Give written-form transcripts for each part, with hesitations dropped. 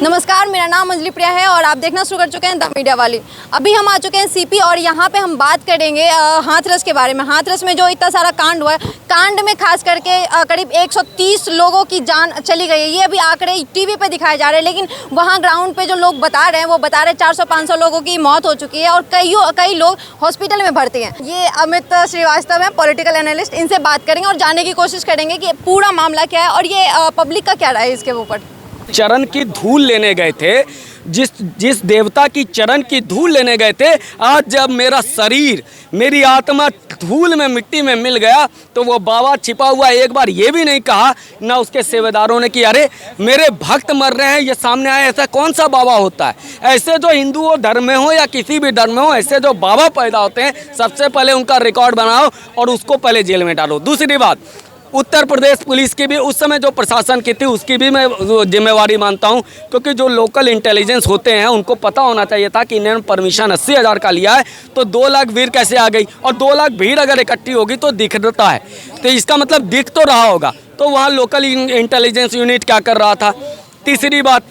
नमस्कार, मेरा नाम अंजलि प्रिया है और आप देखना शुरू कर चुके हैं द मीडिया वाली। अभी हम आ चुके हैं सीपी और यहाँ पे हम बात करेंगे हाथरस के बारे में। हाथरस में जो इतना सारा कांड हुआ है, कांड में खास करके करीब 130 लोगों की जान चली गई है। ये अभी आंकड़े टीवी पे दिखाए जा रहे हैं, लेकिन वहाँ ग्राउंड पे जो लोग बता रहे हैं वो बता रहे हैं 400-500 लोगों की मौत हो चुकी है और कई लोग हॉस्पिटल में भर्ती हैं। ये अमित श्रीवास्तव है, पॉलिटिकल एनालिस्ट, इनसे बात करेंगे और जानने की कोशिश करेंगे कि पूरा मामला क्या है और ये पब्लिक का क्या राय है इसके ऊपर। चरण की धूल लेने गए थे, जिस देवता की चरण की धूल लेने गए थे, आज जब मेरा शरीर, मेरी आत्मा धूल में, मिट्टी में मिल गया, तो वो बाबा छिपा हुआ एक बार ये भी नहीं कहा, ना उसके सेवेदारों ने कि अरे मेरे भक्त मर रहे हैं, ये सामने आए। ऐसा कौन सा बाबा होता है? ऐसे जो हिंदू धर्म में हो या किसी भी धर्म में हो, ऐसे जो बाबा पैदा होते हैं, सबसे पहले उनका रिकॉर्ड बनाओ और उसको पहले जेल में डालो। दूसरी बात, उत्तर प्रदेश पुलिस की भी उस समय जो प्रशासन की थी उसकी भी मैं जिम्मेवारी मानता हूं, क्योंकि जो लोकल इंटेलिजेंस होते हैं उनको पता होना चाहिए था कि इन्होंने परमिशन 80,000 का लिया है, तो 2 लाख भीड़ कैसे आ गई, और 2 लाख भीड़ अगर इकट्ठी होगी तो दिखता है, तो इसका मतलब दिख तो रहा होगा। तो वहाँ लोकल इंटेलिजेंस यूनिट क्या कर रहा था। तीसरी बात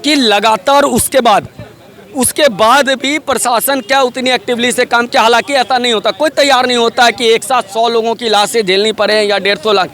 कि लगातार उसके बाद भी प्रशासन क्या उतनी एक्टिवली से काम किया। हालांकि ऐसा नहीं होता, कोई तैयार नहीं होता है कि एक साथ 100 लोगों की लाशें झेलनी पड़े या 150 लाख।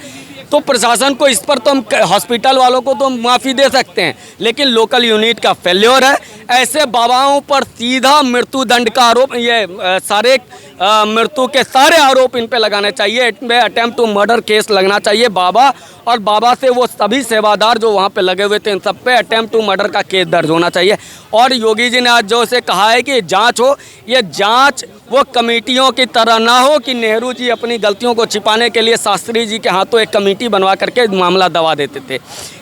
तो प्रशासन को इस पर तो हम, हॉस्पिटल वालों को तो माफ़ी दे सकते हैं, लेकिन लोकल यूनिट का फेल्योर है। ऐसे बाबाओं पर सीधा मृत्यु दंड का आरोप, ये सारे मृत्यु के सारे आरोप इन पे लगाने चाहिए। इनमें अटेम्प्ट टू मर्डर केस लगना चाहिए बाबा, और बाबा से वो सभी सेवादार जो वहाँ पे लगे हुए थे, इन सब पे अटेम्प्ट टू मर्डर का केस दर्ज होना चाहिए। और योगी जी ने आज जो से कहा है कि जांच हो, ये जांच वो कमेटियों की तरह ना हो कि नेहरू जी अपनी गलतियों को छिपाने के लिए शास्त्री जी के हाथों एक कमेटी बनवा करके मामला दबा देते थे।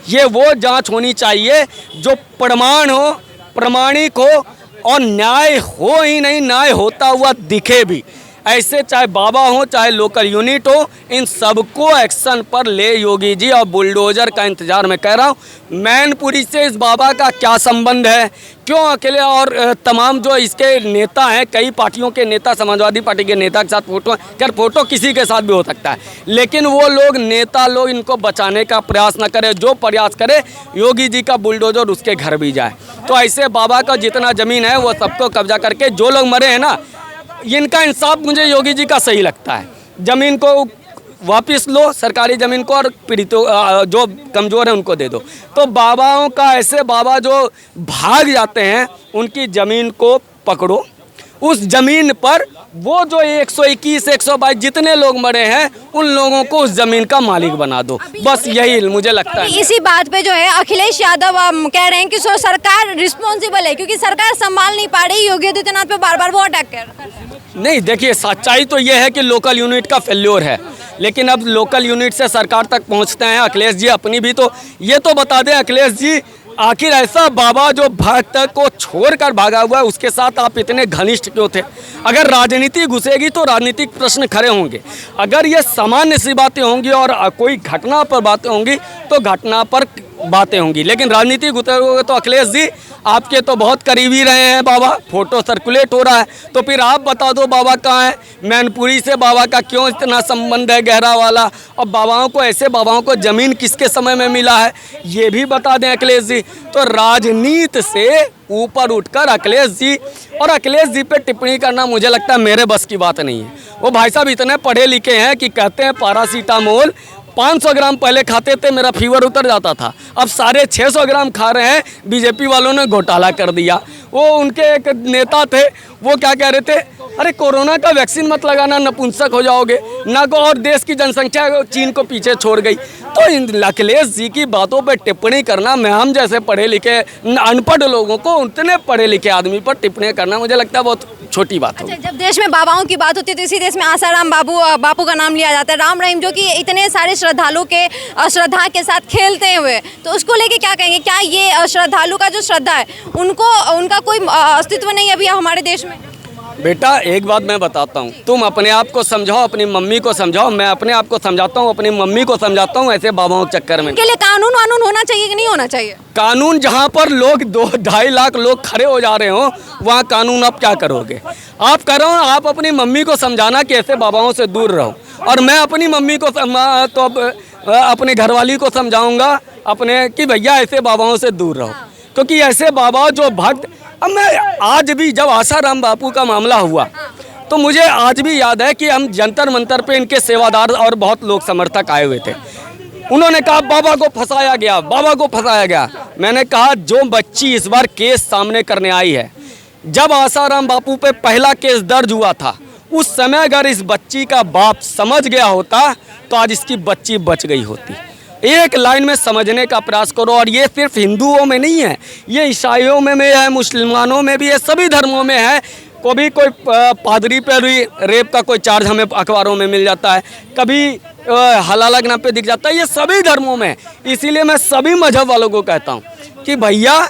ये वो जांच होनी चाहिए जो प्रमाण हो, प्रामाणिक हो और न्याय हो ही नहीं, न्याय होता हुआ दिखे भी। ऐसे चाहे बाबा हो चाहे लोकल यूनिट हो, इन सबको एक्शन पर ले योगी जी, और बुलडोजर का इंतजार मैं कह रहा हूँ। मैनपुरी से इस बाबा का क्या संबंध है, क्यों अकेले, और तमाम जो इसके नेता हैं, कई पार्टियों के नेता, समाजवादी पार्टी के नेता के साथ फोटो, खैर फोटो किसी के साथ भी हो सकता है, लेकिन वो लोग, नेता लोग इनको बचाने का प्रयास न करें। जो प्रयास करे योगी जी का बुलडोजर उसके घर भी जाए। तो ऐसे बाबा का जितना ज़मीन है वो सबको कब्जा करके, जो लोग मरे हैं ना, इनका इंसाफ मुझे योगी जी का सही लगता है। ज़मीन को वापस लो, सरकारी ज़मीन को, और पीड़ितों जो कमज़ोर हैं उनको दे दो। तो बाबाओं का, ऐसे बाबा जो भाग जाते हैं, उनकी ज़मीन को पकड़ो, उस ज़मीन पर वो जो 121, 122 जितने लोग मरे हैं, उन लोगों को उस ज़मीन का मालिक बना दो। बस यही मुझे लगता है। इसी बात पे जो है अखिलेश यादव कह रहे हैं कि सरकार रिस्पॉन्सिबल है, क्योंकि सरकार संभाल नहीं पा रही, योगी आदित्यनाथ पे बार बार वो अटैक कर रहे हैं। नहीं, देखिए, सच्चाई तो ये है कि लोकल यूनिट का फेल्योर है, लेकिन अब लोकल यूनिट से सरकार तक पहुंचते हैं। अखिलेश जी अपनी भी तो ये तो बता दें, अखिलेश जी, आखिर ऐसा बाबा जो भक्त को छोड़कर भागा हुआ है, उसके साथ आप इतने घनिष्ठ क्यों थे? अगर राजनीति घुसेगी तो राजनीतिक प्रश्न खड़े होंगे। अगर ये सामान्य सी बातें होंगी और कोई घटना पर बातें होंगी तो घटना पर बातें होंगी, लेकिन राजनीति घुसेगी तो अखिलेश जी आपके तो बहुत करीबी रहे हैं बाबा, फोटो सर्कुलेट हो रहा है, तो फिर आप बता दो बाबा कहाँ है? मैनपुरी से बाबा का क्यों इतना संबंध है गहरा वाला, और बाबाओं को, ऐसे बाबाओं को ज़मीन किसके समय में मिला है, ये भी बता दें अखिलेश जी। तो राजनीति से ऊपर उठकर अखिलेश जी, और अखिलेश जी पे टिप्पणी करना मुझे लगता है मेरे बस की बात नहीं है। वो भाई साहब इतने पढ़े लिखे हैं कि कहते हैं पैरासीटामोल 500 ग्राम पहले खाते थे, मेरा फीवर उतर जाता था, अब सारे 600 ग्राम खा रहे हैं। बीजेपी वालों ने घोटाला कर दिया। वो उनके एक नेता थे, वो क्या कह रहे थे, अरे कोरोना का वैक्सीन मत लगाना, नपुंसक हो जाओगे ना, को और देश की जनसंख्या चीन को पीछे छोड़ गई। तो इन अखिलेश जी की बातों पर टिप्पणी करना, मैं हम जैसे पढ़े लिखे अनपढ़ लोगों को उतने पढ़े लिखे आदमी पर टिप्पणी करना मुझे लगता है बहुत छोटी बात है। जब देश में बाबाओं की बात होती है तो इसी देश में आसाराम बापू का नाम लिया जाता है, राम रहीम, जो कि इतने सारे श्रद्धालुओं के श्रद्धा के साथ खेलते हुए, तो उसको लेके क्या कहेंगे? क्या ये श्रद्धालु का जो श्रद्धा है उनका कोई अस्तित्व नहीं है अभी हमारे देश में? बेटा, एक बात मैं बताता हूँ, तुम अपने आप को समझाओ, अपनी मम्मी को समझाओ, मैं अपने आप को समझाता हूँ, अपनी मम्मी को समझाता हूँ। ऐसे बाबाओं के चक्कर में के लिए कानून होना चाहिए कि नहीं होना चाहिए? कानून, जहाँ पर लोग 2-2.5 लाख लोग खड़े हो जा रहे हो, वहाँ कानून आप क्या करोगे? आप करो, आप अपनी मम्मी को समझाना कि ऐसे बाबाओं से दूर रहो, और मैं अपनी मम्मी को तो अपने घरवाली को समझाऊंगा अपने कि भैया ऐसे बाबाओं से दूर रहो। क्योंकि ऐसे बाबा जो भक्त, अब मैं आज भी जब आसाराम बापू का मामला हुआ तो मुझे आज भी याद है कि हम जंतर मंतर पे इनके सेवादार और बहुत लोग समर्थक आए हुए थे। उन्होंने कहा बाबा को फंसाया गया, बाबा को फंसाया गया। मैंने कहा जो बच्ची इस बार केस सामने करने आई है, जब आसाराम बापू पे पहला केस दर्ज हुआ था उस समय अगर इस बच्ची का बाप समझ गया होता तो आज इसकी बच्ची बच गई होती। एक लाइन में समझने का प्रयास करो। और ये सिर्फ हिंदुओं में नहीं है, ये ईसाइयों में है, मुसलमानों में भी है, सभी धर्मों में है। कभी कोई पादरी पर भी रेप का कोई चार्ज हमें अखबारों में मिल जाता है, कभी हलाला पे दिख जाता है, ये सभी धर्मों में है। इसीलिए मैं सभी मजहब वालों को कहता हूँ कि भैया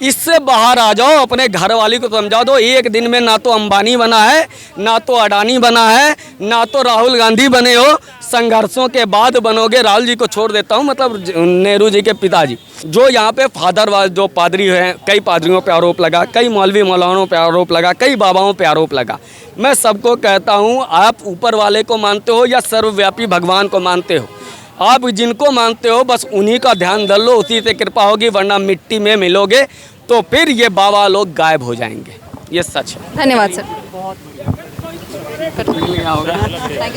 इससे बाहर आ जाओ, अपने घर वाली को समझा दो। एक दिन में ना तो अंबानी बना है, ना तो अडानी बना है, ना तो राहुल गांधी बने हो, संघर्षों के बाद बनोगे। राहुल जी को छोड़ देता हूँ, मतलब नेहरू जी के पिताजी जो यहाँ पे फादर जो पादरी हैं, कई पादरियों पे आरोप लगा, कई मौलवी मौलानों पे आरोप लगा, कई बाबाओं पे आरोप लगा। मैं सबको कहता हूँ आप ऊपर वाले को मानते हो या सर्वव्यापी भगवान को मानते हो, आप जिनको मानते हो बस उन्हीं का ध्यान धर लो, उसी से कृपा होगी, वरना मिट्टी में मिलोगे तो फिर ये बाबा लोग गायब हो जाएंगे। ये सच है। धन्यवाद सर। Thank you.